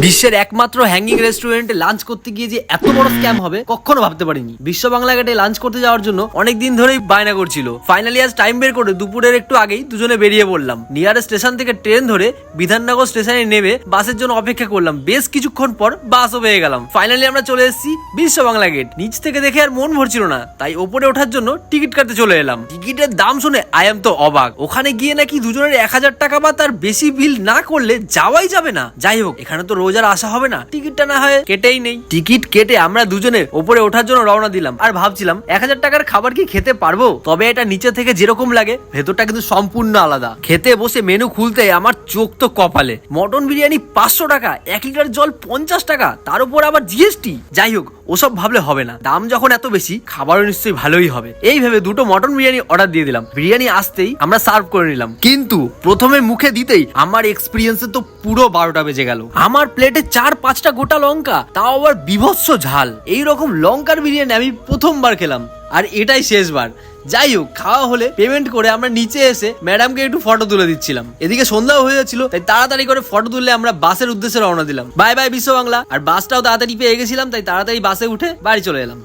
বিশ্বের একমাত্র হ্যাঙ্গিং রেস্টুরেন্টে লাঞ্চ করতে গিয়ে যে এত বড় স্ক্যাম হবে কখনো ভাবতে পারিনি। বিশ্ব বাংলা ঘাটে লাঞ্চ করতে যাওয়ার জন্য অনেকদিন ধরেই বায়না করছিল। ফাইনালি আজ টাইম বের করে দুপুরের একটু আগেই দুজনে বেরিয়ে পড়লাম। নিয়ারেস্ট স্টেশন থেকে ট্রেন ধরে বিধাননগর স্টেশনে নেমে বাসের জন্য অপেক্ষা করলাম। বেশ কিছুক্ষণ পর বাসও পেয়ে গেলাম। ফাইনালি আমরা চলে এসেছি বিশ্ব বাংলা গেট। নিচ থেকে দেখে আর মন ভরছিল না, তাই ওপরে ওঠার জন্য টিকিট কাটতে চলে এলাম। টিকিটের দাম শুনে আই এম তো অবাক। ওখানে গিয়ে নাকি দুজনের 1000 টাকা বা তার বেশি বিল না করলে যাওয়াই যাবে না। যাই হোক, এখানে তো রোজ আর আসা হবে না, টিকিটটা না হয় কেটেই নেই। টিকিট কেটে আমরা দুজনের ওপরে ওঠার জন্য রওনা দিলাম। আর ভাবছিলাম 1000 টাকার খাবার কি খেতে পারবো? তবে এটা নিচে থেকে যেরকম লাগে ভেতরটা কিন্তু সম্পূর্ণ আলাদা। খেতে বসে মেনু খুলতে আমার চোখ তো কপালে। মটন বিরিয়ানি 500 টাকা, 1 লিটার জল 50 টাকা, তার উপর আবার জিএসটি। যাই হোক, ওসব ভাবলে হবে না, দাম যখন এত বেশি খাবারও নিশ্চয়ই ভালোই হবে। এই ভেবে দুটো মটন বিরিয়ানি অর্ডার দিয়ে দিলাম। বিরিয়ানি আসতেই আমরা সার্ভ করে নিলাম, কিন্তু প্রথমে মুখে দিতেই আমার এক্সপিরিয়েন্সে তো পুরো 12টা বেজে গেল। আমার প্লেটে 4-5টা গোটা লঙ্কা, তাও আবার বিভৎস ঝাল। এইরকম লঙ্কার বিরিয়ানি আমি প্রথমবার খেলাম, আর এটাই শেষবার। যাই হোক, খাওয়া হলে পেমেন্ট করে আমরা নিচে এসে ম্যাডামকে একটু ফটো তুলে দিচ্ছিলাম। এদিকে সন্ধ্যাও হয়ে যাচ্ছিল, তাই তাড়াতাড়ি করে ফটো তুললে আমরা বাসের উদ্দেশ্যে রওনা দিলাম। বাই বাই বিশ্ব বাংলা। আর বাসটাও তাড়াতাড়ি পেয়ে গেছিলাম, তাই তাড়াতাড়ি বাসে উঠে বাড়ি চলে এলাম।